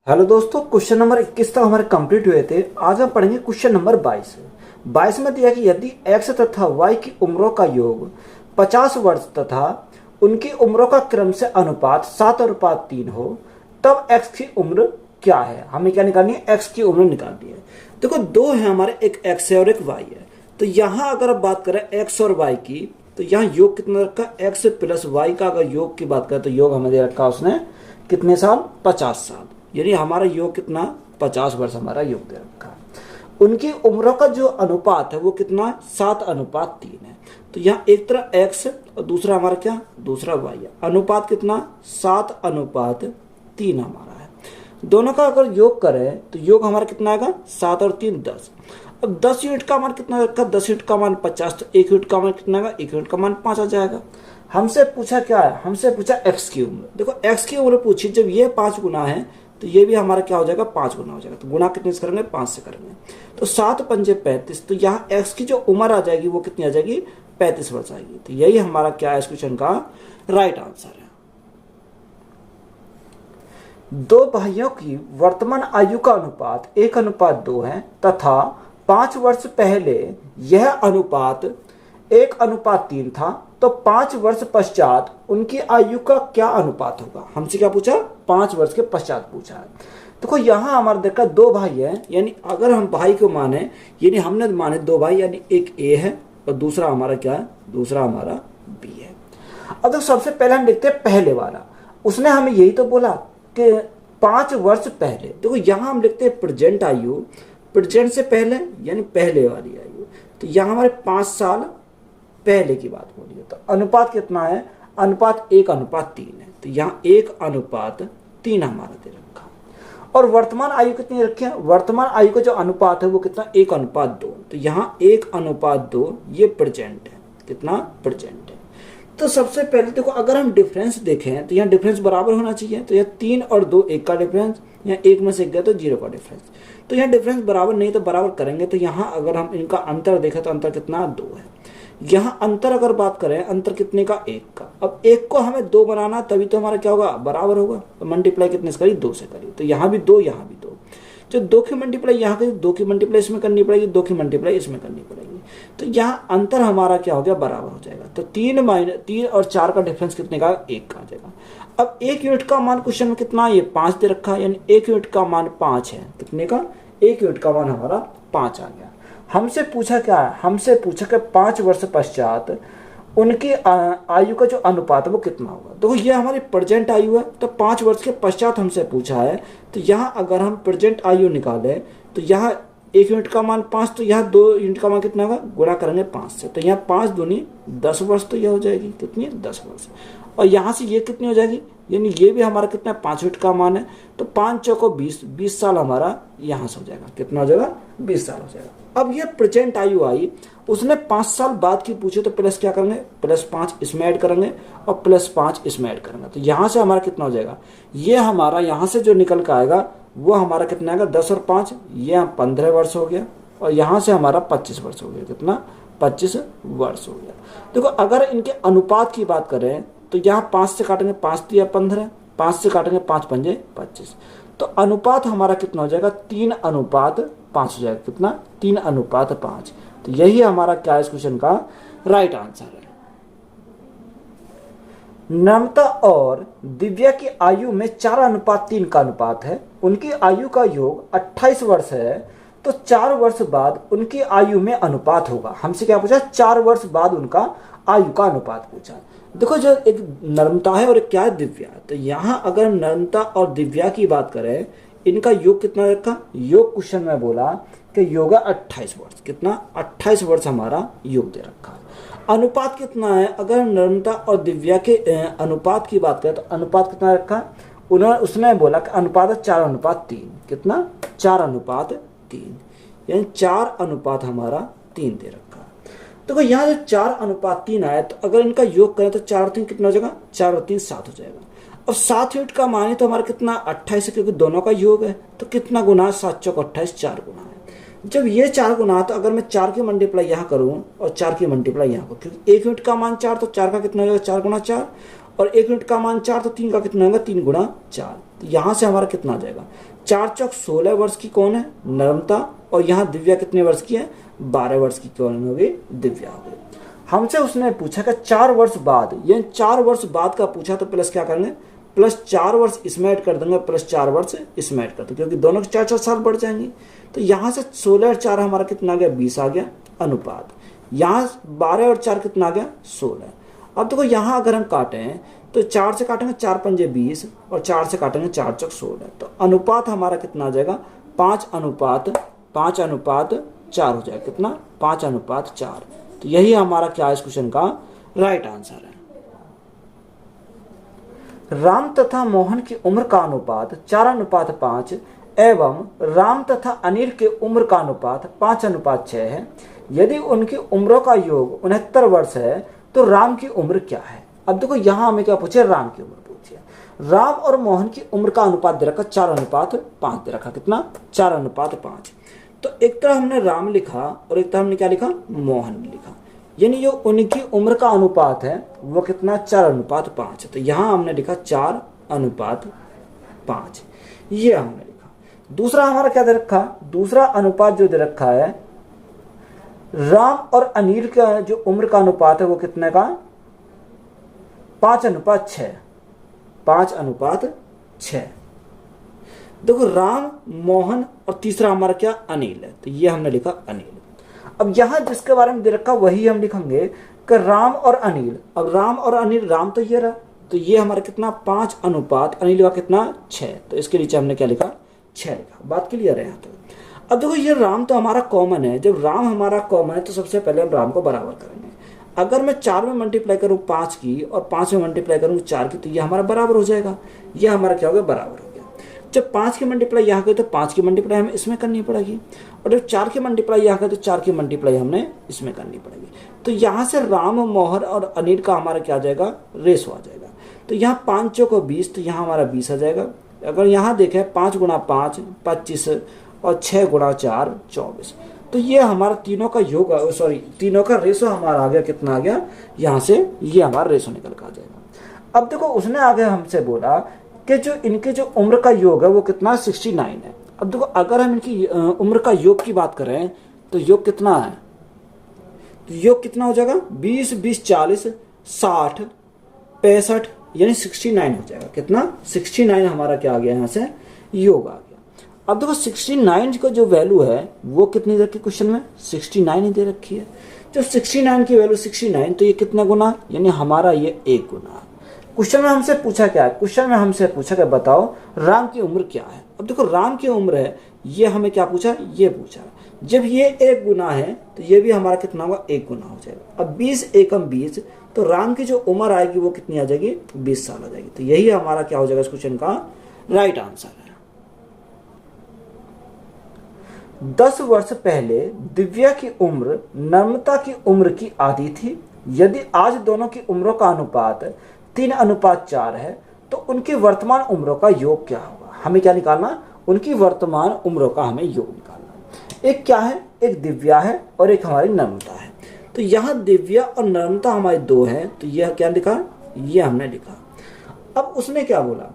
Hello दोस्तों, question number 21 तक हमारे कंप्लीट हुए थे। आज हम पढ़ेंगे क्वेश्चन नंबर 22। 22 में दिया कि यदि x तथा y की उम्रों का योग 50 वर्ष तथा उनकी उम्रों का क्रम से अनुपात 7:3 हो, तब x की उम्र क्या है। हमें क्या निकालनी है? x की उम्र निकालनी है। देखो, दो है हमारे, एक x है और एक y है। तो यहाँ अगर आप बात करें x और y की, तो यहाँ योग कितना रखा? x प्लस y का अगर योग की बात करें तो योग हमें दे रखा उसने कितने साल? 50 साल। यानी हमारा योग कितना? 50 वर्ष हमारा योग दे रखा है। उनकी उम्रों का जो अनुपात है वो कितना? 7:3 है। तो यहाँ एक तरह x और दूसरा हमारा क्या? दूसरा y है। अनुपात कितना? 7:3 हमारा है। दोनों का अगर योग करें तो योग हमारा कितना आएगा? 7 और 3 10। अब 10 यूनिट का मान कितना रखा? 10 यूनिट का मान 50, तो 1 यूनिट का मान कितना आएगा? 1 यूनिट का मान 5 आ जाएगा। हमसे पूछा क्या है? हमसे पूछा x की उम्र। देखो, x की उम्र पूछी, जब ये 5 गुना है तो ये भी हमारा क्या हो जाएगा? 5 गुना हो जाएगा। तो गुना कितने से करेंगे? 5 से करेंगे। तो 7 पंजे 35। तो यहाँ x की जो उम्र आ जाएगी वो कितनी आ जाएगी? 35 वर्ष आएगी। तो यही हमारा क्या है इस क्वेश्चन का राइट आंसर है। दो भाइयों की वर्तमान आयु का अनुपात 1:2 है तथा 5 वर्ष पहले यह अनुपात 1:3 था, तो 5 वर्ष पश्चात उनकी आयु का क्या अनुपात होगा। हमसे क्या पूछा? 5 वर्ष के पश्चात पूछा है। देखो, यहाँ हमारा देखा दो भाई है, यानी अगर हम भाई को माने, यानी हमने माने दो भाई, यानी एक ए है और दूसरा हमारा क्या है? दूसरा हमारा बी है। अब तो सबसे पहले हम देखते हैं पहले वाला। उसने हमें यही तो बोला कि 5 वर्ष पहले। देखो, यहाँ हम लिखते हैं प्रेजेंट आयु, प्रेजेंट से पहले यानी पहले वाली आयु। तो यहाँ हमारे 5 साल पहले की बात हो रही है। तो अनुपात कितना है? अनुपात 1:3 है। तो यहाँ 1:3 हमारा दे रखा। और वर्तमान आयु कितनी रखी है? वर्तमान आयु का जो अनुपात है वो कितना? 1:2। तो यहाँ 1:2 ये प्रेजेंट है। कितना? प्रेजेंट है। तो सबसे पहले देखो, अगर हम डिफरेंस देखें तो यहाँ डिफरेंस बराबर होना चाहिए। तो यहाँ 3 और 2 1 का डिफरेंस, यहाँ 1 में से गया तो 0 का डिफरेंस। तो यहाँ डिफरेंस बराबर नहीं तो बराबर करेंगे। तो यहाँ अगर हम इनका अंतर देखें तो अंतर कितना? 2 है। यहाँ अंतर अगर बात करें, अंतर कितने का? 1 का। अब 1 को हमें 2 बनाना, तभी तो हमारा क्या होगा? बराबर होगा। तो मल्टीप्लाई कितने से करी? 2 से करी। तो यहाँ भी 2, यहाँ भी 2। जो 2 की मल्टीप्लाई यहाँ करी, 2 की मल्टीप्लाई इसमें करनी पड़ेगी, 2 की मल्टीप्लाई इसमें करनी पड़ेगी। तो यहाँ अंतर हमारा क्या हो गया? बराबर हो जाएगा। तो 3 और 4 का डिफरेंस कितने का? 1 का आ जाएगा। अब 1 यूनिट का मान क्वेश्चन में कितना? ये 5 दे रखा है, यानी 1 यूनिट का मान 5 है। कितने का? 1 यूनिट का मान हमारा 5 आ गया। हमसे पूछा क्या है? हमसे पूछा कि 5 वर्ष पश्चात उनकी आयु का जो अनुपात है वो कितना होगा। देखो, ये हमारी प्रेजेंट आयु है, तो 5 वर्ष के पश्चात हमसे पूछा है। तो यहाँ अगर हम प्रेजेंट आयु निकालें तो यहाँ 1 यूनिट का मान 5, तो यहाँ 2 यूनिट का मान कितना होगा? गुणा करेंगे 5 से। तो यहाँ 5 दूनी 10 वर्ष, तो यह हो जाएगी कितनी? 10 वर्ष। और यहाँ से ये कितनी हो जाएगी? यानी ये भी हमारा कितना? 5 यूनिट का मान है। तो 5 चौको 20 साल हमारा यहाँ से हो जाएगा। कितना हो जाएगा? 20 साल हो जाएगा। अब ये प्रेजेंट आयु आई, उसने 5 साल बाद की पूछे, तो प्लस क्या करेंगे? +5 इसमें ऐड करेंगे और +5 इसमें ऐड करेंगे। तो यहाँ से हमारा कितना हो जाएगा? ये हमारा यहाँ से जो निकल कर आएगा वो हमारा कितना आएगा? 10 और 5, ये 15 वर्ष हो गया। और यहाँ से हमारा 25 वर्ष हो गया। कितना? 25 वर्ष हो गया। देखो, अगर इनके अनुपात की बात करें तो यहाँ 5 से काटेंगे, 5 दिया 15, 5 से काटेंगे 5 पंजे 25। तो अनुपात हमारा कितना हो जाएगा? 3:5 हो जाएगा। कितना? 3:5। तो यही हमारा क्या है इस क्वेश्चन का राइट आंसर है। नम्रता और दिव्या की आयु में 4:3 का अनुपात है। उनकी आयु का योग 28 वर्ष है, तो 4 वर्ष बाद उनकी आयु में अनुपात होगा। हमसे क्या पूछा? 4 वर्ष बाद उनका आयु का अनुपात पूछा। देखो, जो एक नम्रता है और एक क्या है? दिव्या। तो यहाँ अगर नम्रता और दिव्या की बात करें, इनका योग कितना रखा? योग क्वेश्चन में बोला कि योग 28 वर्ष। कितना? 28 वर्ष हमारा योग दे रखा है। अनुपात कितना है? अगर नम्रता और दिव्या के अनुपात की बात करें तो अनुपात कितना रखा? उसने बोला कि अनुपात 4:3। कितना? 4:3, यानी 4:3 हमारा 3 दे रखा। देखो, यहाँ जो 4:3 आया, तो अगर इनका योग करें तो 4 और 3 कितना हो जाएगा? 4 और 3 7 हो जाएगा। अब 7 यूनिट का मान है तो हमारा कितना? 28 है, क्योंकि दोनों का योग है। तो कितना गुना? 7 चौक 28, 4 गुना है। जब ये 4 गुना, तो अगर मैं 4 की मल्टीप्लाई यहाँ करूँ और 4 की मल्टीप्लाई यहाँ करूँ, क्योंकि 1 यूनिट का मान 4, तो 4 का कितना हो जाएगा? 4 गुना 4। और 1 यूनिट का मान 4, तो 3 का कितना होगा? 3 गुना 4। तो यहाँ से हमारा कितना आ जाएगा? 4 चौक 16 वर्ष की कौन है? नम्रता। और यहाँ दिव्या कितने वर्ष की है? 12 वर्ष की कौन हो गई? दिव्या हो गई। हमसे उसने पूछा कि 4 वर्ष बाद, ये 4 वर्ष बाद का पूछा तो प्लस क्या करेंगे? प्लस 4 वर्ष इसमें ऐड कर देंगे, प्लस 4 वर्ष इसमें ऐड कर देंगे, क्योंकि दोनों के 4 साल बढ़ जाएंगे। तो यहाँ से 16 और 4 हमारा कितना आ गया? 20 आ गया अनुपात। यहाँ 12 और 4 कितना आ गया? 16। अब देखो यहाँ अगर हम काटें तो 4 से काटेंगे 4 पंजे 20 और 4 से काटेंगे 4 चौक 16। तो अनुपात हमारा कितना आ जाएगा? 5 अनुपात 4 हो जाएगा। कितना? 5 अनुपात 4। तो यही हमारा क्या है इस क्वेश्चन का राइट आंसर है। राम तथा मोहन की उम्र का अनुपात 4 अनुपात 5 एवं राम तथा अनिल की उम्र का अनुपात 5 अनुपात 6 है। यदि उनकी उम्रों का योग 69 वर्ष है तो राम की उम्र क्या है? अब देखो यहाँ हमें क्या पूछे? राम की उम्र पूछिए। राम और मोहन की उम्र का अनुपात दे रखा 4 अनुपात 5 दे रखा। कितना? 4 अनुपात 5। तो एक तरह हमने राम लिखा और एक तरह हमने क्या लिखा? मोहन लिखा। यानी जो उनकी उम्र का अनुपात है वो कितना? 4 अनुपात 5 है। तो यहाँ हमने लिखा 4 अनुपात 5, ये हमने लिखा। दूसरा हमारा क्या दे रखा? दूसरा अनुपात जो दे रखा है राम और अनिल का जो उम्र का अनुपात है वो कितने का? 5 अनुपात 6। 5 अनुपात 6। देखो राम, मोहन और तीसरा हमारा क्या? अनिल है। तो ये हमने लिखा अनिल। अब यहां जिसके बारे में दे रखा वही हम लिखेंगे कि राम और अनिल। अब राम और अनिल, राम तो ये रहा, तो ये हमारा कितना? 5 अनुपात अनिल का कितना? 6। तो इसके नीचे हमने क्या लिखा? 6 लिखा। बात क्लियर है यहाँ तो। अब देखो ये राम तो हमारा कॉमन है। जब राम हमारा कॉमन है तो सबसे पहले हम राम को बराबर करेंगे। अगर मैं 4 में मल्टीप्लाई करूँ 5 की और 5 में मल्टीप्लाई करूँ 4 की, तो ये हमारा बराबर हो जाएगा। ये हमारा क्या हो गया? बराबर हो गया। जब 5 की मल्टीप्लाई यहाँ करें तो 5 की मल्टीप्लाई हमें इसमें करनी पड़ेगी, और जब 4 की मल्टीप्लाई यहाँ करें तो 4 की मल्टीप्लाई हमने इसमें करनी पड़ेगी। तो यहाँ से राम, मोहन और अनिल का हमारा क्या आ जाएगा? रेशो आ जाएगा। तो यहाँ 5 चौको 20, तो यहाँ हमारा 20 आ जाएगा। अगर यहाँ देखें 5 गुणा 5 25 और 6 गुणा 4 24। तो ये हमारा तीनों का योग, तीनों का रेशो हमारा आ गया। कितना आ गया? यहाँ से ये हमारा रेशो निकल कर आ जाएगा। अब देखो उसने आगे हमसे बोला कि जो इनके जो उम्र का योग है वो कितना? 69 है। अब देखो अगर हम इनकी उम्र का योग की बात करें तो योग कितना है? तो योग कितना हो जाएगा? 20 20 40 60 65, यानी 69 हो जाएगा। कितना? 69 हमारा क्या आ गया? यहाँ से योग आ गया। अब देखो 69 का जो वैल्यू है वो कितनी दे रखी क्वेश्चन में? 69 ही दे रखी है। जब 69 की वैल्यू 69, तो ये कितना गुना? यानी हमारा ये 1 गुना। क्वेश्चन में हमसे पूछा क्या है? क्वेश्चन में हमसे पूछा कि बताओ राम की उम्र क्या है। अब देखो राम की उम्र है, ये हमें क्या पूछा? ये पूछा। जब ये 1 गुना है तो ये भी हमारा कितना होगा? 1 गुना हो जाएगा। अब 20 एकम 20, तो राम की जो उम्र आएगी वो कितनी आ जाएगी? 20 साल आ जाएगी। तो यही हमारा क्या हो जाएगा इस क्वेश्चन का राइट आंसर है। 10 वर्ष पहले दिव्या की उम्र नम्रता की उम्र की आधी थी। यदि आज दोनों की उम्रों का अनुपात 3 अनुपात 4 है तो उनकी वर्तमान उम्रों का योग क्या होगा? हमें क्या निकालना? उनकी वर्तमान उम्रों का हमें योग निकालना। एक क्या है? एक दिव्या है और एक हमारी नम्रता है। तो यहाँ दिव्या और नम्रता हमारे 2 हैं, तो यह क्या लिखा? ये हमने लिखा। अब उसने क्या बोला?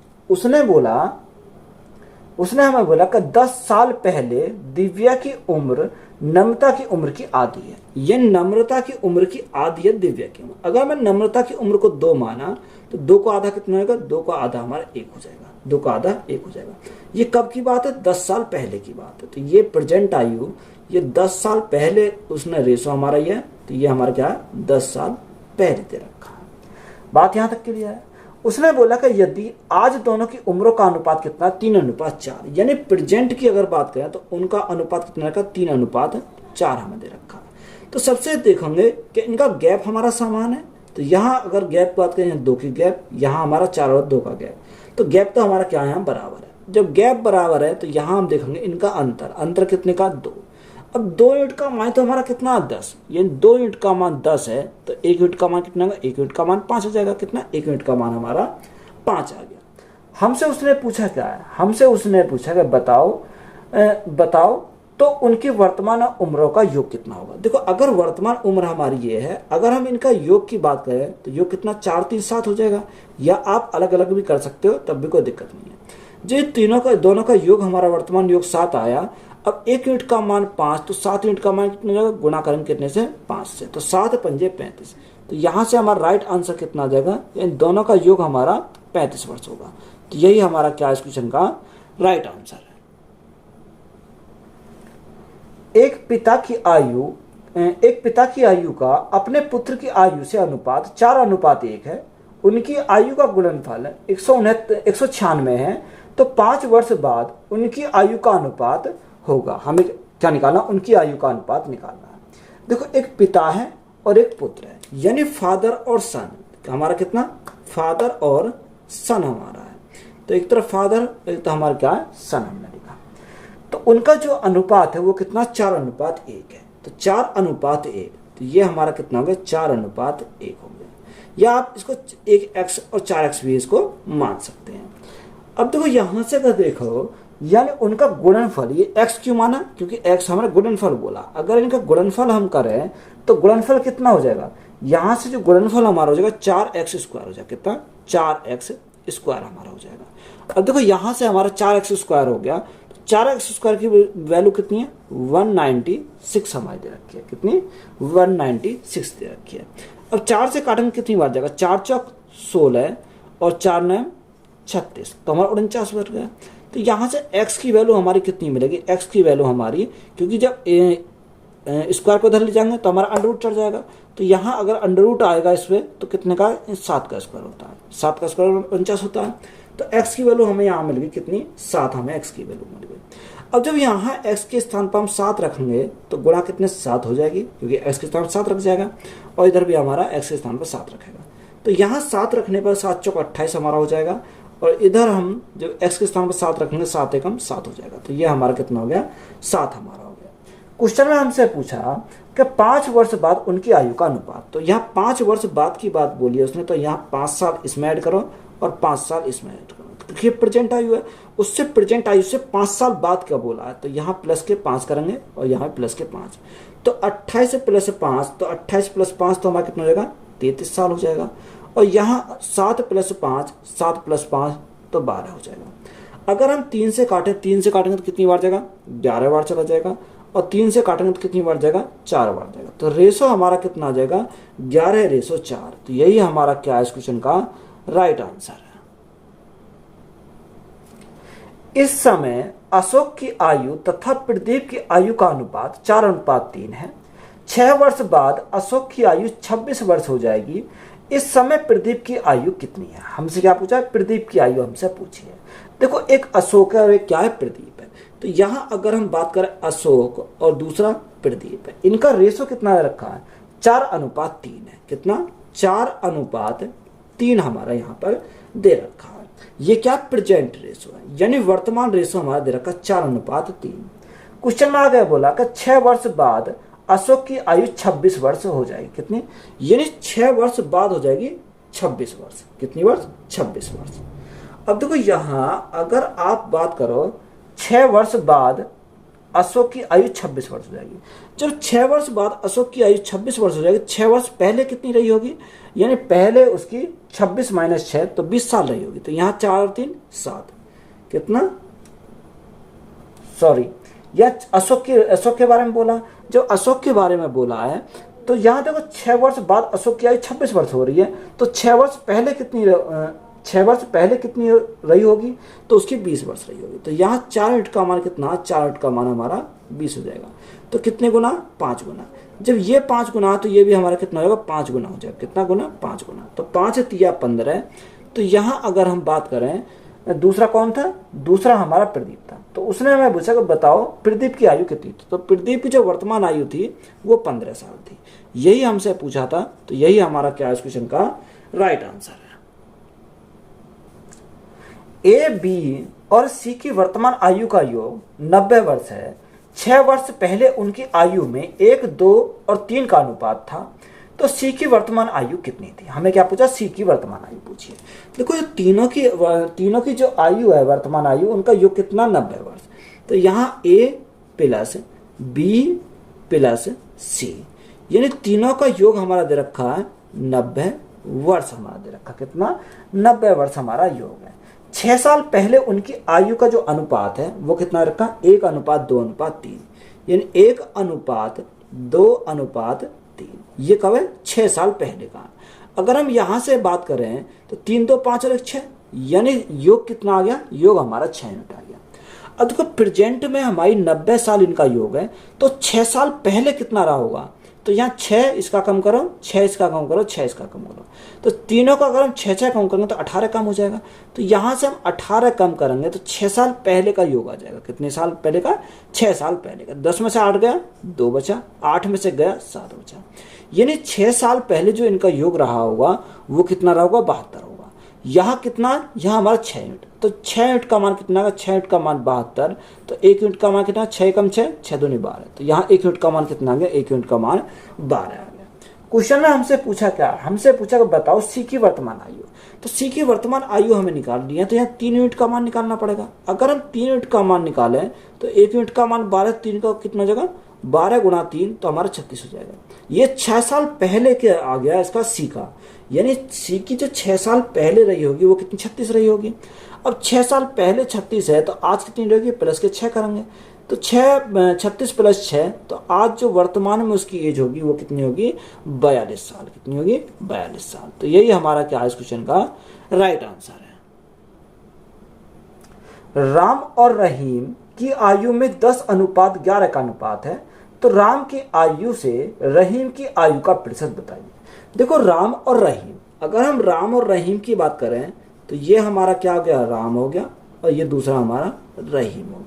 उसने हमें बोला कि 10 साल पहले दिव्या की उम्र नम्रता की उम्र की आधी है। ये नम्रता की उम्र की आधी है दिव्या की उम्र। अगर मैं नम्रता की उम्र को 2 माना तो 2 को आधा कितना होगा? 2 को आधा हमारा 1 हो जाएगा। 2 का आधा 1 हो जाएगा। ये कब की बात है? 10 साल पहले की बात है। तो ये प्रेजेंट आयु, ये 10 साल पहले उसने रेशो हमारा ये, तो ये हमारा क्या है? 10 साल पहले दे रखा है। बात यहाँ तक क्लियर है। उसने बोला कि यदि आज दोनों की उम्रों का अनुपात कितना? 3 अनुपात 4। यानी प्रेजेंट की अगर बात करें तो उनका अनुपात कितना का? 3 अनुपात 4 हमें दे रखा है। तो सबसे देखेंगे कि इनका गैप हमारा समान है। तो यहाँ अगर गैप बात करें 2 की गैप, यहाँ हमारा 4 और 2 का गैप, तो गैप तो हमारा क्या यहाँ बराबर है। जब गैप बराबर है तो यहाँ हम देखेंगे इनका अंतर कितने का? 2। अब 2 यूनिट का मान तो हमारा कितना? 10। यानी 2 यूनिट का मान 10 है तो 1 यूनिट का मान कितना होगा? 1 यूनिट का मान 5 हो जाएगा। कितना? 1 यूनिट का मान हमारा 5 आ गया। हमसे उसने पूछा क्या है? हमसे उसने पूछा कि बताओ तो उनकी वर्तमान उम्रों का योग कितना होगा। देखो अगर वर्तमान उम्र हमारी ये है, अगर हम इनका योग की बात करें तो योग कितना? 4 3 7 हो जाएगा, या आप अलग अलग भी कर सकते हो, तब भी कोई दिक्कत नहीं है। जो तीनों का दोनों का योग हमारा वर्तमान योग 7 आया। अब 1 यूनिट का मान 5, तो 7 यूनिट का मान कितना जाएगा, गुणा करेंगे कितने से, 5 से, तो 7 पंजे 35। तो यहाँ से हमारा राइट आंसर कितना आ जाएगा, इन दोनों का योग हमारा 35 वर्ष होगा। तो यही हमारा क्या इस क्वेश्चन का राइट आंसर है। एक पिता की आयु का अपने पुत्र की आयु से अनुपात 4:1 है। उनकी आयु का गुणनफल 196 है, तो 5 वर्ष बाद उनकी आयु का अनुपात होगा। हमें क्या निकालना, उनकी आयु का अनुपात निकालना है। देखो, एक पिता है और एक पुत्र है, यानी फादर और सन। हमारा कितना, फादर और सन हमारा है। तो एक तरफ फादर, एक तो हमारा क्या है, सन हमने लिखा। तो उनका जो अनुपात है वो कितना, 4:1 है। तो 4:1, तो ये हमारा कितना हो गया, 4:1 हो गया। या आप इसको 1x और 4x भी इसको मान सकते हैं। अब देखो यहां से अगर देखो, यानी उनका गुणनफल, ये x क्यों माना, क्योंकि x हमारा गुणनफल बोला। अगर इनका गुणनफल हम करें तो गुणनफल कितना हो जाएगा, यहां से जो गुणनफल हमारा हो जाएगा 4x² हो जाएगा। कितना, 4x² हमारा हो जाएगा। अब देखो यहां से हमारा 4x² हो गया, 4x² की वैल्यू कितनी है, 196 हमारी दे रखी है। कितनी, 196 दे रखी है। अब 4 से काटेंगे कितनी बार जाएगा, 4 चौक 16 और 4 9 36, तो हमारा 49 बन गया। तो यहाँ से x की वैल्यू हमारी कितनी मिलेगी, x की वैल्यू हमारी, क्योंकि जब स्क्वायर को इधर ले जाएंगे तो हमारा अंडर चढ़ जाएगा। तो यहाँ अगर अंडर आएगा इसमें, तो कितने का, 7 का स्क्वायर होता है। 7 का स्क्वायर 49 होता है। तो x की वैल्यू हमें यहाँ मिल गई कितनी, 7 हमें x की वैल्यू मिल गई। अब जब यहाँ x के स्थान पर हम 7 रखेंगे तो गुणा कितने, 7 हो जाएगी, क्योंकि x के स्थान पर 7 रख जाएगा, और इधर भी हमारा x के स्थान पर 7 रखेगा। तो यहाँ 7 रखने पर 7 चौक 28 हमारा हो जाएगा, और इधर हम जब x के स्थान पर 7 रखेंगे, 7 एकम 7 हो जाएगा। तो ये हमारा कितना हो गया, 7 हमारा हो गया। क्वेश्चन में हमसे पूछा कि 5 वर्ष बाद उनकी आयु का अनुपात। तो यहाँ 5 वर्ष बाद की बात बोली है उसने, तो यहाँ 5 साल इसमें ऐड करो और 5 साल इसमें ऐड करो। देखिए प्रेजेंट आयु है, उससे प्रेजेंट आयु से 5 साल बाद का बोला है, तो यहाँ प्लस के 5 करेंगे और यहाँ प्लस के 5। तो 28 प्लस 5, तो 28 प्लस 5 तो हमारा कितना हो जाएगा, 33 साल हो जाएगा। और यहाँ 7 प्लस 5, 7 प्लस 5 तो 12 हो जाएगा। अगर हम 3 से काटें, 3 से काटेंगे तो कितनी बार जाएगा, 11 बार चला जाएगा, और 3 से काटेंगे तो कितनी बार जाएगा, 4 बार जाएगा। तो रेशो हमारा कितना आ जाएगा, 11:4। तो यही हमारा क्या है इस क्वेश्चन का राइट आंसर है। इस समय अशोक की आयु तथा प्रदीप की आयु का अनुपात 4:3 है। 6 वर्ष बाद अशोक की आयु 26 वर्ष हो जाएगी। इस समय प्रदीप की आयु कितनी है, हमसे क्या पूछा है, प्रदीप की आयु हमसे पूछी है। देखो, एक अशोक है और एक क्या है, प्रदीप है। तो यहाँ अगर हम बात करें अशोक और दूसरा प्रदीप है, इनका रेशो कितना रखा है, 4:3 है। कितना, 4:3 हमारा यहाँ पर दे रखा है। ये क्या, प्रेजेंट रेशो है, यानी वर्तमान रेशो हमारा दे रखा 4:3। क्वेश्चन में आ गया बोला कि 6 वर्ष बाद अशोक की आयु 26 वर्ष हो जाएगी। कितनी, यानी 6 वर्ष बाद हो जाएगी 26 वर्ष। कितनी वर्ष, 26 वर्ष। अब देखो यहाँ अगर आप बात करो 6 वर्ष बाद अशोक की आयु 26 वर्ष हो जाएगी। जब 6 वर्ष बाद अशोक की आयु 26 वर्ष हो जाएगी, 6 वर्ष पहले कितनी रही होगी, यानी पहले उसकी 26 - 6 तो 20 साल रही होगी। तो यहाँ 4 और 3 7, कितना, सॉरी, यह अशोक के बारे में बोला। जो अशोक के बारे में बोला है, तो यहाँ देखो 6 वर्ष बाद अशोक की आयु 26 वर्ष हो रही है, तो 6 वर्ष पहले कितनी रही होगी, तो उसकी 20 वर्ष रही होगी। तो यहाँ 4 यूनिट का मान कितना, 4 यूनिट का मान हमारा 20 हो जाएगा। तो कितने गुना, 5 गुना। जब ये 5 गुना तो ये भी हमारा कितना होगा, 5 गुना हो जाएगा। कितना गुना, 5 गुना। तो 5 तिया 15। तो यहाँ अगर हम बात करें, दूसरा कौन था, दूसरा हमारा प्रदीप था। तो उसने हमें पूछा कि बताओ प्रदीप की आयु कितनी थी। तो प्रदीप की जो वर्तमान आयु थी वो 15 साल थी। यही हमसे पूछा था। तो यही हमारा क्या इस क्वेश्चन का राइट आंसर है। ए, बी और सी की वर्तमान आयु का योग 90 वर्ष है। 6 वर्ष पहले उनकी आयु में 1, 2 और 3 का अनुपात था। तो सी की वर्तमान आयु कितनी थी, हमें क्या पूछा, सी की वर्तमान आयु पूछिए। देखो ये तीनों की जो आयु है, वर्तमान आयु, उनका योग कितना, 90 वर्ष। तो यहाँ ए प्लस बी प्लस सी, यानी तीनों का योग हमारा दे रखा है 90 वर्ष हमारा दे रखा। कितना, 90 वर्ष हमारा योग है। 6 साल पहले उनकी आयु का जो अनुपात है वो कितना रखा, 1:2:3, यानी 1:2:3। ये कब है, 6 साल पहले का। अगर हम यहां से बात करें तो 3 2 5 और 1 6, यानी योग कितना आ गया, योग हमारा 6 यूनिट आ गया। अब देखो प्रेजेंट में हमारी 90 साल इनका योग है, तो 6 साल पहले कितना रहा होगा, तो यहाँ 6 इसका कम करो, 6 इसका कम करो, 6 इसका कम करो, तो तीनों का अगर हम 6 कम करेंगे तो 18 कम हो जाएगा। तो यहाँ से हम 18 कम करेंगे तो 6 साल पहले का योग आ जाएगा। कितने साल पहले का, 6 साल पहले का। 10 में से 8 गया, 2 बचा, 8 में से गया 7 बचा, यानी 6 साल पहले जो इनका योग रहा होगा वो कितना रहा होगा, 72 होगा। यहाँ कितना, यहाँ हमारा 6 यूनिट, तो 6 यूनिट का मान कितना का, 6 यूनिट का मान 72, तो 1 यूनिट का मान कितना, 6 कम 6, 6 दूनी 12, तो यहाँ 1 यूनिट का मान कितना आ गया, 1 यूनिट का मान 12 आ गया। क्वेश्चन में हमसे पूछा क्या, हमसे पूछा कि बताओ सी की वर्तमान आयु। तो सी की वर्तमान आयु हमें निकालनी है, तो यहाँ 3 यूनिट का मान निकालना पड़ेगा। अगर हम 3 यूनिट का मान निकालें तो 1 यूनिट का मान 12, 3 का कितना हो जाएगा, 12 गुणा 3, तो हमारा 36 हो जाएगा। ये 6 साल पहले के आ गया इसका सी का, यानी सी की जो 6 साल पहले रही होगी वो कितनी, 36 रही होगी। अब 6 साल पहले 36 है, तो आज कितनी रहेगी, प्लस के 6 करेंगे, तो 36 प्लस 6, तो आज जो वर्तमान में उसकी एज होगी वो कितनी होगी, 42 साल। कितनी होगी, 42 साल। तो यही हमारा क्या है इस क्वेश्चन का राइट आंसर है। राम और रहीम की आयु में 10:11 का अनुपात है, तो राम की आयु से रहीम की आयु का प्रतिशत बताइए। देखो राम और रहीम, अगर हम राम और रहीम की बात करें तो ये हमारा क्या हो गया, राम हो गया, और ये दूसरा हमारा रहीम हो गया।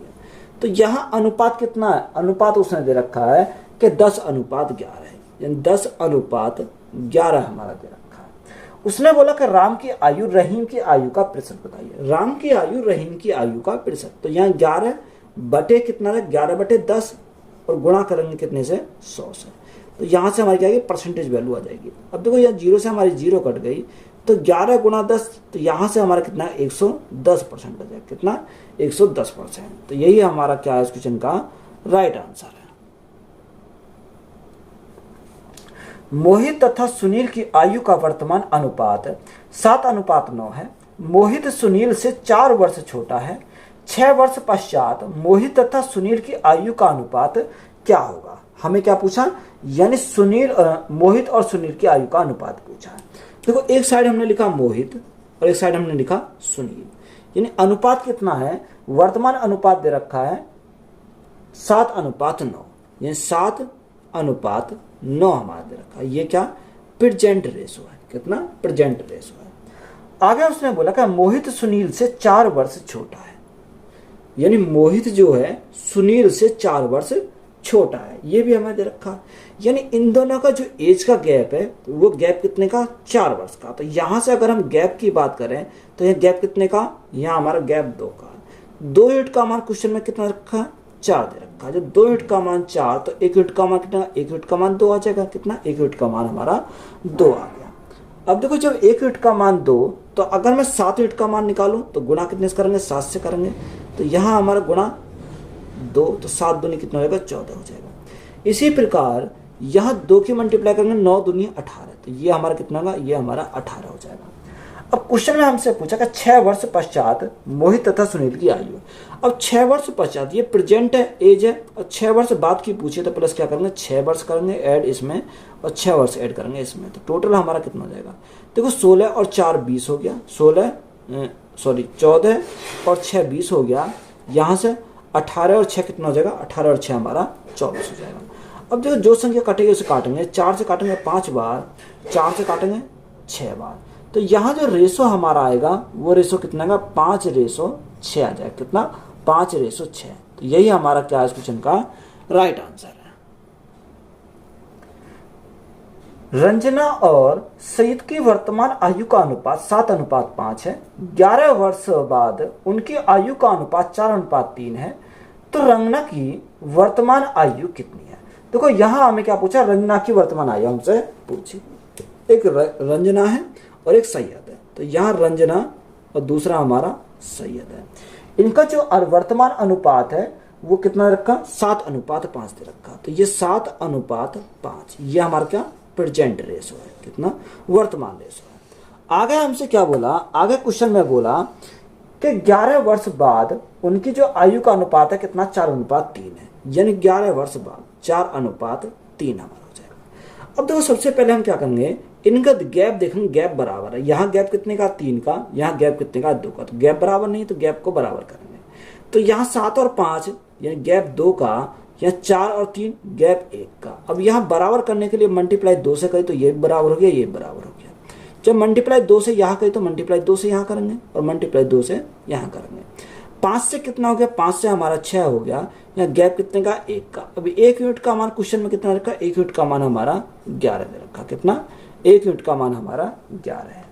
तो यहाँ अनुपात कितना है, अनुपात उसने दे रखा है कि 10:11 है, यानी 10:11 हमारा दे रखा है। उसने बोला कि राम की आयु रहीम की आयु का प्रतिशत बताइए। राम की आयु रहीम की आयु का प्रतिशत, तो यहाँ 11 बटे कितना है, 11/10, और गुणा करेंगे कितने से, 100 से। तो यहाँ से हमारी क्या आएगी, परसेंटेज वैल्यू आ जाएगी। अब देखो यहाँ 0 से हमारी 0 कट गई, तो 11 गुणा 10, तो यहाँ से हमारा कितना 110% आ जाएगा। कितना, 110%। तो यही हमारा क्या है इस क्वेश्चन का राइट आंसर है। मोहित तथा सुनील की आयु का वर्तमान अनुपात 7:9 है। मोहित सुनील से 4 वर्ष छोटा है। 6 वर्ष पश्चात मोहित तथा सुनील की आयु का अनुपात क्या होगा। हमें क्या पूछा, यानी मोहित और सुनील की आयु का अनुपात पूछा है। देखो एक साइड हमने लिखा मोहित और एक साइड हमने लिखा सुनील, यानी अनुपात कितना है, वर्तमान अनुपात दे रखा है 7:9, यानी 7:9 हमारा दे रखा है। ये क्या, प्रेजेंट रेशो है। कितना, प्रेजेंट रेशो है। आगे उसने बोला कि मोहित सुनील से 4 वर्ष छोटा है, यानी मोहित जो है सुनील से 4 वर्ष छोटा है, ये भी हमें दे रखा। यानी इन दोनों का जो एज का गैप है वो गैप कितने का, 4 वर्ष का। तो यहां से अगर हम गैप की बात करें तो यह गैप कितने का, यहाँ हमारा गैप 2 का। 2 यूनिट का मान क्वेश्चन में कितना रखा, 4 दे रखा। जब 2 यूनिट का मान 4, तो 1 यूनिट का मान कितना, 1 यूनिट का मान 2 आ जाएगा। कितना, 1 यूनिट का मान हमारा 2 आ गया। अब देखो जब 1 यूनिट का मान 2, तो अगर मैं 7 यूनिट का मान निकालूं तो गुणा कितने से करेंगे, 7 से करेंगे। तो यहाँ हमारा गुणा 2, तो 7 दूनी कितना हो जाएगा, 14 हो जाएगा। इसी प्रकार यहाँ 2 की मल्टीप्लाई करेंगे, 9 दूनी 18, तो ये हमारा कितना होगा, ये हमारा 18 हो जाएगा। अब क्वेश्चन में हमसे पूछा कि 6 वर्ष पश्चात मोहित तथा सुनील की आयु। अब 6 वर्ष पश्चात, ये प्रेजेंट है, एज है, और 6 वर्ष बाद की पूछे तो प्लस क्या करेंगे, 6 वर्ष करेंगे ऐड इसमें, और 6 वर्ष ऐड करेंगे इसमें, तो टोटल हमारा कितना हो जाएगा। देखो 16 और 4 20 हो गया, 14 और 6 20 हो गया। यहाँ से 18 और 6 कितना हो जाएगा, 18 और 6 हमारा 24 हो जाएगा। अब देखो जो संख्या कटेगी उसे काटेंगे, 4 से काटेंगे 5 बार, 4 से काटेंगे 6 बार, तो यहाँ जो रेशो हमारा आएगा वो रेशो कितना आएगा, 5:6 आ जाएगा। कितना, 5:6। तो यही हमारा क्या है इस क्वेश्चन का राइट आंसर है। रंजना और सईद की वर्तमान आयु का अनुपात 7:5 है। 11 वर्ष बाद उनकी आयु का अनुपात 4:3 है। तो रंजना की वर्तमान आयु कितनी है। देखो यहाँ हमें क्या पूछा, रंजना की वर्तमान आयु हमसे पूछी। एक रंजना है और एक सैयद है, तो यहाँ रंजना और दूसरा हमारा सैयद है। इनका जो वर्तमान अनुपात है वो कितना रखा, 7:5 दे रखा। तो ये 7:5, ये हमारा क्या, प्रेजेंट रेशो है। कितना, वर्तमान रेशो है। आगे हमसे क्या बोला, आगे क्वेश्चन में बोला कि 11 वर्ष बाद उनकी जो आयु का अनुपात है कितना, 4:3 है। यानी 11 वर्ष बाद 4:3 हमारा हो जाएगा। अब देखो सबसे पहले हम क्या करेंगे, इनका गैप देखेंगे, गैप बराबर है। यहाँ गैप कितने का, 3 का, यहाँ गैप कितने का, 2 का। तो गैप बराबर नहीं तो गैप को बराबर करेंगे। तो यहाँ 7 और 5 यानी गैप 2 का, यहाँ 4 और 3 गैप 1 का। अब यहाँ बराबर करने के लिए मल्टीप्लाई 2 से करें तो ये बराबर हो गया, ये बराबर हो गया। जब मल्टीप्लाई 2 से यहाँ करें तो मल्टीप्लाई 2 से यहाँ करेंगे और मल्टीप्लाई 2 से यहाँ करेंगे। 5 से कितना हो गया, 5 से हमारा 6 हो गया। यहाँ गैप कितने का, 1 का। अभी 1 यूनिट का मान क्वेश्चन में कितना रखा, 1 यूनिट का मान हमारा 11 दे रखा। कितना, 1 यूनिट का मान हमारा 11 है।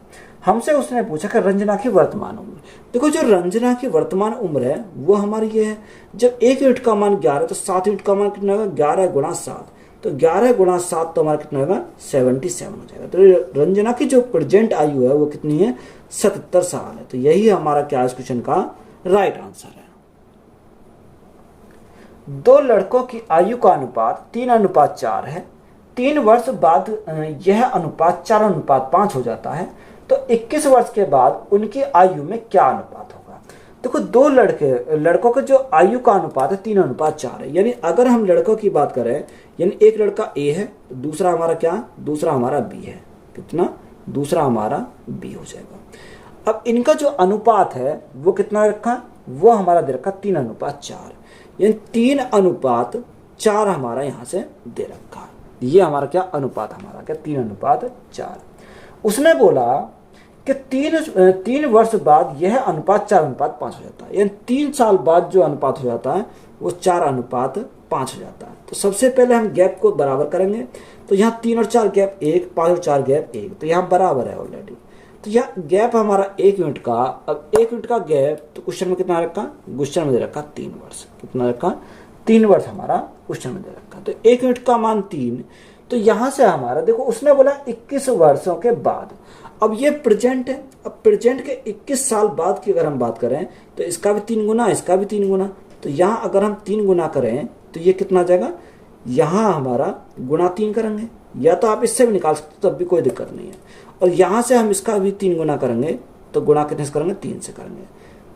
हमसे उसने पूछा कि रंजना की वर्तमान उम्र। देखो जो रंजना की वर्तमान उम्र है वो हमारी ये है। जब 1 यूनिट का मान 11 तो 7 यूनिट का मान कितना होगा, 11 गुणा 7। तो 11 गुणा 7 तो हमारा कितना होगा, 77 हो जाएगा। तो रंजना की जो प्रेजेंट आयु है वो कितनी है, 77 साल है। तो यही हमारा क्या इस क्वेश्चन का राइट आंसर है। 2 लड़कों की आयु का अनुपात 3:4 है। 3 वर्ष बाद यह अनुपात 4:5 हो जाता है। तो 21 वर्ष के बाद उनकी आयु में क्या अनुपात होगा। देखो 2 लड़कों के जो आयु का अनुपात है 3:4 है। यानी अगर हम लड़कों की बात करें, यानी एक लड़का ए है, दूसरा हमारा क्या, दूसरा हमारा बी है। कितना, दूसरा हमारा बी हो जाएगा। अब इनका जो अनुपात है वो कितना रखा, वो हमारा दे रखा 3:4। यानी 3:4 हमारा यहाँ से दे रखा। ये हमारा क्या अनुपात, हमारा क्या 3:4। उसने बोला कि 3 वर्ष बाद यह अनुपात 4:5 हो जाता है। यानी 3 साल बाद जो अनुपात हो जाता है वो 4:5 हो जाता है। तो सबसे पहले हम गैप को बराबर करेंगे। तो यहाँ 3 और 4 गैप 1, 5 और 4 गैप 1, तो यहाँ बराबर है ऑलरेडी। तो यहाँ गैप हमारा 1 यूनिट का। अब 1 यूनिट का गैप तो क्वेश्चन में कितना रखा, क्वेश्चन में दे रखा 3 वर्ष। कितना रखा, 3 वर्ष हमारा क्वेश्चन में दे रखा। तो 1 यूनिट का मान 3। तो यहाँ से हमारा देखो उसने बोला 21 वर्षों के बाद। अब ये प्रेजेंट है। अब प्रेजेंट के 21 साल बाद की अगर हम बात करें तो इसका भी 3 गुना, इसका भी 3 गुना। तो यहाँ अगर हम 3 गुना करें तो ये कितना आ जाएगा, यहाँ हमारा गुणा 3 करेंगे, या तो आप इससे भी निकाल सकते हो तब भी कोई दिक्कत नहीं है। और यहाँ से हम इसका भी 3 गुना करेंगे तो गुणा कितने से करेंगे, 3 से करेंगे।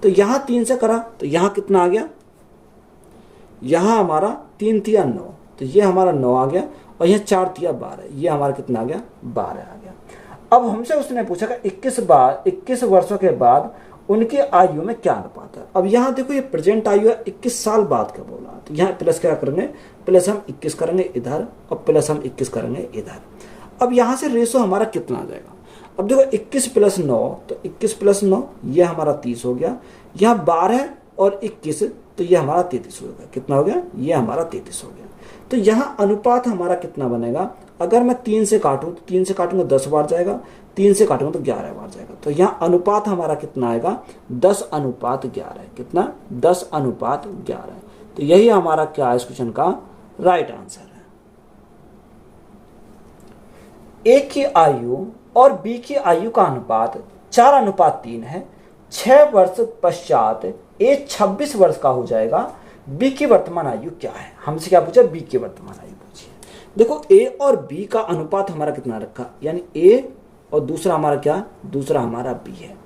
तो यहाँ 3 से करा तो यहाँ कितना आ गया, यहाँ हमारा 3 तिया 9, तो ये हमारा 9 आ गया। और यहाँ 4 तिया 12, ये हमारा कितना आ गया, 12 आ गया। अब हमसे उसने पूछा कि 21 वर्षों के बाद उनकी आयु में क्या अनुपात है। अब यहाँ देखो ये प्रेजेंट आयु है, 21 साल बाद का बोला। तो यहाँ प्लस क्या करेंगे, प्लस हम 21 करेंगे इधर और प्लस हम 21 करेंगे इधर। अब यहाँ से रेशो हमारा कितना आ जाएगा। अब देखो 21 + 9, तो 21 + 9 ये हमारा 30 हो गया। यहाँ 12 और 21 तो ये हमारा 33 हो गया। कितना हो गया, ये हमारा 33 हो गया। तो यहाँ अनुपात हमारा कितना बनेगा, अगर मैं 3 से काटूं तो 3 से काटूंगा 10 बार जाएगा, 3 से काटूंगा तो 11 बार जाएगा। तो यहाँ अनुपात हमारा कितना आएगा, 10:11। कितना, 10:11। तो यही हमारा क्या है इस क्वेश्चन का राइट आंसर है। ए की आयु और बी की आयु का अनुपात 4:3 है। 6 वर्ष पश्चात ए 26 वर्ष का हो जाएगा। बी की वर्तमान आयु क्या है। हमसे क्या पूछा, बी की वर्तमान आयु पूछी है। देखो ए और बी का अनुपात हमारा कितना रखा, यानी ए और दूसरा हमारा क्या, दूसरा हमारा बी है।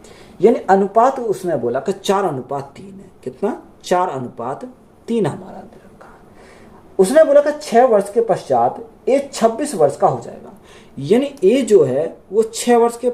यानी अनुपात उसने बोला कि 4:3 है। कितना, 4:3 हमारा दे रखा। उसने बोला कि 6 वर्ष के पश्चात ए 26 वर्ष का हो जाएगा। यानी ए जो है वो 6 वर्ष के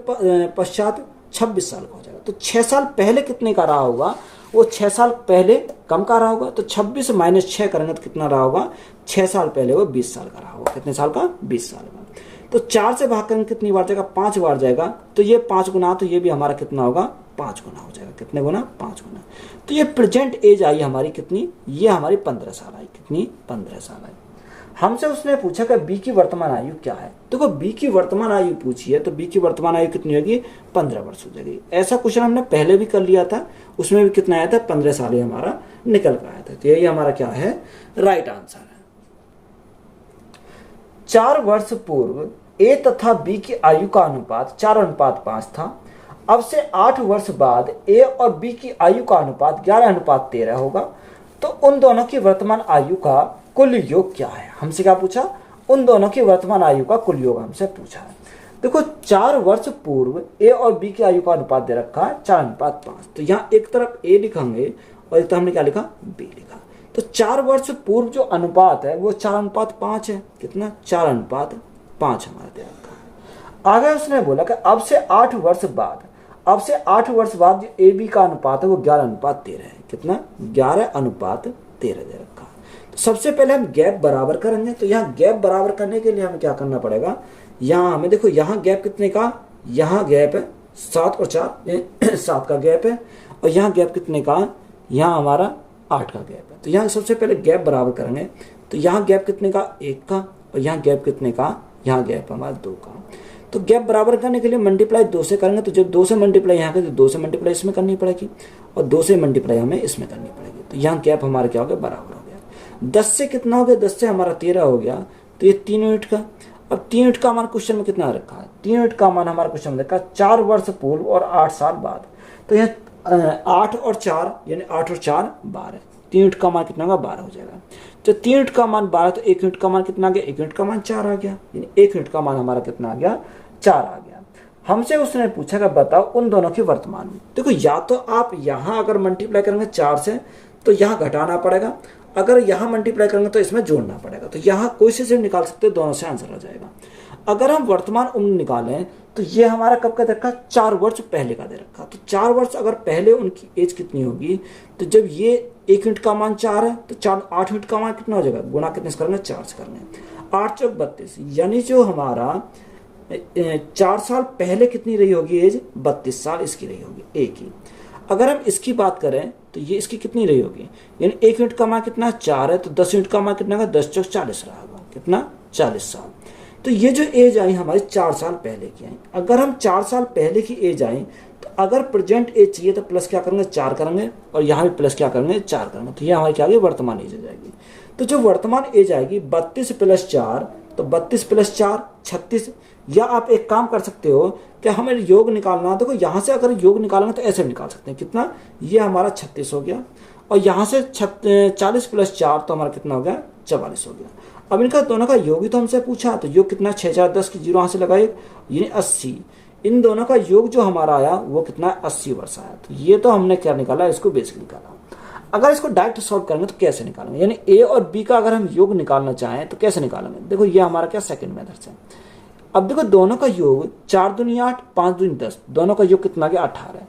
पश्चात 26 साल का हो जाएगा। तो 6 साल पहले कितने का रहा होगा, वो 6 साल पहले कम का रहा होगा। तो 26 - 6 करेंगे तो कितना रहा होगा, 6 साल पहले वो 20 साल का रहा होगा। कितने साल का, 20 साल का। तो 4 से भाग करेंगे कितनी बार जाएगा, 5 बार जाएगा। तो ये 5 गुना, तो ये भी हमारा कितना होगा, 5 गुना हो जाएगा। कितने गुना, 5 गुना। तो ये प्रेजेंट एज आई हमारी कितनी, ये हमारी 15 साल आई। कितनी, 15 साल आई। हमसे उसने पूछा कि बी की वर्तमान आयु क्या है। देखो बी की वर्तमान आयु पूछी है तो बी की वर्तमान आयु कितनी होगी, 15 वर्ष हो जाएगी। ऐसा क्वेश्चन हमने पहले भी कर लिया था, उसमें भी कितना आया था, 15 साल ही हमारा निकल कर आया था। तो यही हमारा क्या है, राइट आंसर है। 4 वर्ष पूर्व ए तथा बी की आयु का अनुपात 4:5 था। अब से 8 वर्ष बाद ए और बी की आयु का अनुपात 11:13 होगा। तो उन दोनों की वर्तमान आयु का कुल योग क्या है। हमसे क्या पूछा, उन दोनों की वर्तमान आयु का कुल योग हमसे पूछा है। देखो 4 वर्ष पूर्व ए और बी की आयु का अनुपात दे रखा है 4:5। तो यहाँ एक तरफ ए लिखेंगे और एक तरफ हमने क्या लिखा, बी लिखा। तो 4 वर्ष पूर्व जो अनुपात है वो 4:5 है। कितना, 4:5 हमारा दे रखा है। आगे उसने बोला कि अब से 8 वर्ष बाद जो ए बी का अनुपात है वो 11:13 है। कितना, 11:13 दे रखा है। तो सबसे पहले हम गैप बराबर करेंगे। तो यहाँ गैप बराबर करने के लिए हमें क्या करना पड़ेगा, यहाँ हमें देखो यहाँ गैप कितने का, यहाँ गैप है 7 और 4 7 का गैप है, और यहाँ गैप कितने का, यहाँ हमारा 8 का गैप है। तो यहाँ सबसे पहले गैप बराबर करेंगे। तो यहाँ गैप कितने का, 1 का, और यहाँ गैप कितने का, यहाँ गैप हमारा 2 का। तो गैप बराबर करने के लिए मल्टीप्लाई 2 से करेंगे। तो जब 2 से मल्टीप्लाई यहाँ करें तो 2 से मल्टीप्लाई इसमें करनी पड़ेगी, और 2 से मल्टीप्लाई हमें इसमें करनी पड़ेगी। तो यहाँ गैप हमारा क्या हो गया, बराबर हो गया। 10 से कितना हो गया, 10 से हमारा 13 हो गया। तो ये 3 यूनिट का। अब 3 यूनिट का मान क्वेश्चन में कितना रखा है, 3 यूनिट का मान हमारा क्वेश्चन में रखा है 4 वर्ष पूर्व और 8 साल बाद। तो यहाँ 8 और 4 यानी 8 और 4 12। 3 यूनिट का मान कितना होगा, 12 हो जाएगा। तो 3 यूनिट का मान 12, तो 1 यूनिट का मान कितना आ गया, 1 यूनिट का मान 4 आ गया। यानी 1 यूनिट का मान हमारा कितना आ गया, 4 आ गया। हमसे उसने पूछा कि बताओ उन दोनों की वर्तमान में। देखो या तो आप यहाँ अगर मल्टीप्लाई करेंगे 4 से तो यहाँ घटाना पड़ेगा, अगर यहाँ मल्टीप्लाई करेंगे तो इसमें जोड़ना पड़ेगा। तो यहाँ कोई से निकाल सकते हैं, दोनों से आंसर आ जाएगा। अगर हम वर्तमान उम्र निकालें तो ये हमारा कब का दे रखा, 4 वर्ष पहले का दे रखा। तो 4 वर्ष अगर पहले उनकी एज कितनी होगी, तो जब ये 1 यूनिट का मान 4 है तो 8 यूनिट का मान कितना हो जाएगा, गुणा कितने से करेंगे, 4 से करेंगे। 8 चौक 32, यानी जो हमारा 4 साल पहले कितनी रही होगी एज, 32 साल इसकी रही होगी ए की। अगर हम इसकी बात करें तो ये इसकी कितनी रही होगी, यानी 1 यूनिट का मान कितना 4 है, तो 10 यूनिट का मान कितना होगा, 10 चौक 40 रहा होगा। कितना, 40 साल। तो ये जो एज आई हमारी 4 साल पहले की आई। अगर हम 4 साल पहले की एज आई तो अगर प्रेजेंट एज चाहिए तो प्लस क्या करेंगे, 4 करेंगे, और यहाँ भी प्लस क्या करेंगे, 4 करेंगे। तो ये हमारी क्या आएगी, वर्तमान एज आ जाएगी। तो जो वर्तमान एज आएगी 32 + 4, तो 32 + 4 36। या आप एक काम कर सकते हो कि हमें योग निकालना है, देखो यहाँ से अगर योग निकालेंगे तो ऐसे निकाल सकते हैं। कितना, ये हमारा 36 हो गया, और यहाँ से 40 + 4 तो हमारा कितना हो गया, 44 हो गया। अब इनका दोनों का योग ही तो हमसे पूछा, तो योग कितना, 6 4 10 की 0 यहाँ से लगाए, यानी 80। इन दोनों का योग जो हमारा आया वो कितना, 80 वर्ष आया। तो ये तो हमने क्या निकाला, इसको बेसिक निकाला। अगर इसको डायरेक्ट सॉल्व करेंगे तो कैसे निकालेंगे, यानी ए और बी का अगर हम योग निकालना चाहें तो कैसे निकालेंगे। देखो ये हमारा क्या सेकंड मेथड से। अब देखो दोनों का योग 4 दूनी 8, 5 दूनी 10, दोनों का योग कितना गया, 18 है।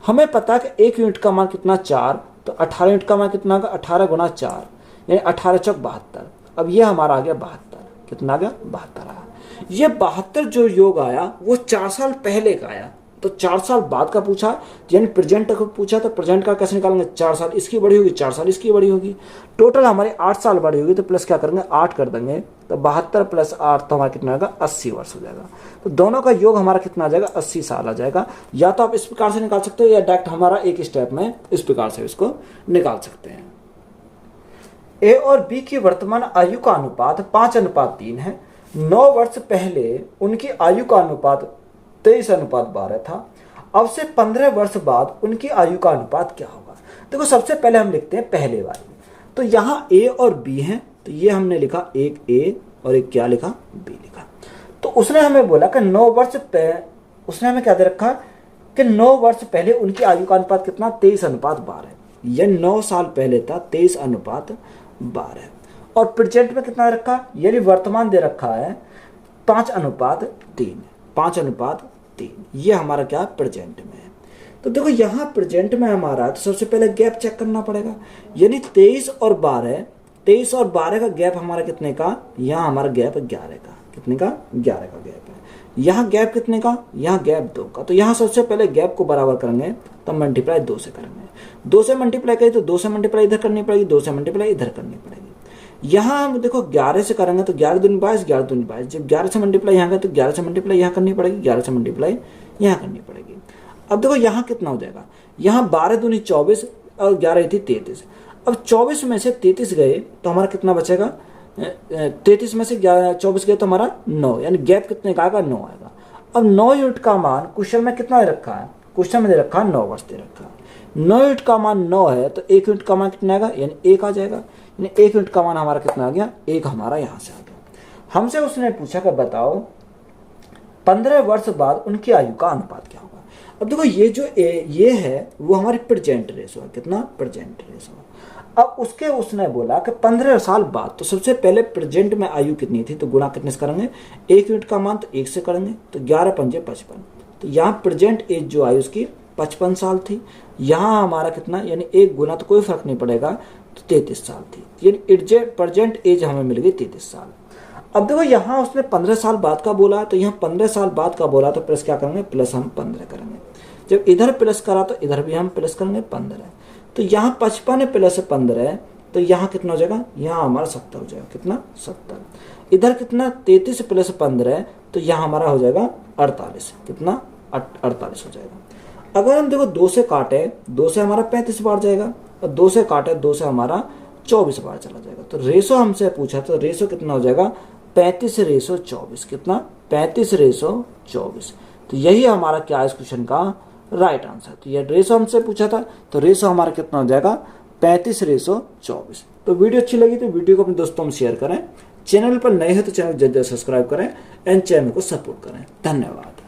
हमें पता है कि 1 यूनिट का मान कितना, 4, तो 18 यूनिट का मान कितना होगा, 18 × 4 यानी 18 चौक 72। अब ये हमारा आ गया 72। कितना आ गया, 72 आया। ये 72 जो योग आया वो 4 साल पहले का आया। तो 4 साल बाद का पूछा, यानी प्रेजेंट का पूछा, तो प्रेजेंट का कैसे निकालेंगे, 4 साल इसकी बड़ी होगी, 4 साल इसकी बड़ी होगी, टोटल हमारी 8 साल बड़ी होगी। तो प्लस क्या करेंगे, 8 कर देंगे, तो 72 + 8 तो हमारा कितना आएगा, 80 वर्ष हो जाएगा। तो दोनों का योग हमारा कितना आ जाएगा, 80 साल आ जाएगा। या तो आप इस प्रकार से निकाल सकते हो, या डायरेक्ट हमारा एक स्टेप में इस प्रकार से इसको निकाल सकते हैं। ए और बी की वर्तमान आयु का अनुपात 5:3 है। 9 वर्ष पहले उनकी आयु का अनुपात 23:12 था। अब से 15 वर्ष बाद उनकी आयु का अनुपात क्या होगा। देखो सबसे पहले हम लिखते हैं पहले वाली। तो यहाँ ए और बी है, तो ये हमने लिखा एक ए और एक क्या लिखा, बी लिखा। तो उसने हमें बोला कि 9 वर्ष उसने हमें क्या दे रखा कि 9 वर्ष पहले उनकी आयु का अनुपात कितना, 23:12। यह 9 साल पहले था, 23:12। और प्रेजेंट में कितना रखा, यानी वर्तमान दे रखा है 5:3। 5:3 ये हमारा क्या प्रेजेंट में है। तो देखो यहाँ प्रेजेंट में हमारा, तो सबसे पहले गैप चेक करना पड़ेगा, यानी 23 और 12 का गैप हमारा कितने का, यहाँ हमारा गैप 11 का। कितने का, 11 का गैप है। यहाँ गैप कितने का, यहाँ गैप 2 का। तो यहाँ सबसे पहले गैप को बराबर करेंगे, तो मल्टीप्लाई 2 से करेंगे। 2 से मल्टीप्लाई करें तो 2 से मल्टीप्लाई इधर करनी पड़ेगी, 2 से मल्टीप्लाई इधर करनी पड़ेगी। यहाँ हम देखो 11 से करेंगे तो 11 दूनी 22, 11 दूनी 22। जब 11 से मल्टीप्लाई यहाँ करें तो 11 से मल्टीप्लाई यहाँ करनी पड़ेगी, 11 से मल्टीप्लाई यहाँ करनी पड़ेगी। अब देखो यहाँ कितना हो जाएगा, यहाँ 12 दूनी 24 और 11 थी 33। अब 24 में से 33 गए तो हमारा कितना बचेगा, 33 में से 24 गए तो हमारा 9, यानी गैप कितने का आएगा, 9 आएगा। अब 9 यूनिट का मान क्वेश्चन में कितना दे रखा है, क्वेश्चन में दे रखा है 9 वर्ष दे रखा है। 9 यूनिट का मान 9 है, तो 1 यूनिट का मान कितना आएगा, यानी 1 आ जाएगा। यानी 1 यूनिट का मान हमारा कितना आ गया, 1 हमारा यहाँ से आ गया। हमसे उसने पूछा कि बताओ 15 वर्ष बाद उनकी आयु का अनुपात क्या होगा। अब देखो ये जो ये है वो हमारी प्रेजेंट रेशो है, कितना प्रेजेंट रेशो। अब उसने बोला कि 15 साल बाद, तो सबसे पहले प्रेजेंट में आयु कितनी थी, तो गुणा कितने से करेंगे, 1 यूनिट का मान तो 1 से करेंगे, तो 11 पंजे 55। तो यहाँ प्रेजेंट एज जो आयु उसकी 55 साल थी। यहाँ हमारा कितना, यानी 1 गुना तो कोई फर्क नहीं पड़ेगा, तो 33 साल थी, यानी प्रेजेंट एज हमें मिल गई 33 साल। अब देखो यहाँ उसने 15 साल बाद का बोला, तो यहाँ 15 साल बाद का बोला, तो प्लस क्या करेंगे, प्लस हम 15 करेंगे। जब इधर प्लस करा तो इधर भी हम प्लस करेंगे 15। तो यहाँ 55 प्लस 15, तो यहाँ कितना हो जाएगा, यहाँ हमारा 70 हो जाएगा, कितना 70। इधर कितना 33 प्लस 15, तो यहाँ हमारा हो जाएगा 48, कितना 48 हो जाएगा। अगर हम देखो 2 से काटे, 2 से हमारा 35 बार जाएगा, और 2 से काटे 2 से हमारा 24 बार चला जाएगा। तो रेशो हमसे पूछा, तो रेशो कितना हो जाएगा, 35:24, कितना 35:24। तो यही हमारा क्या है इस क्वेश्चन का राइट आंसर। तो ये रेशो हमसे पूछा था, तो रेशो हमारा कितना हो जाएगा, 35:24। तो वीडियो अच्छी लगी तो वीडियो को अपने दोस्तों में शेयर करें, चैनल पर नए हैं तो चैनल जल्द सब्सक्राइब करें एंड चैनल को सपोर्ट करें। धन्यवाद।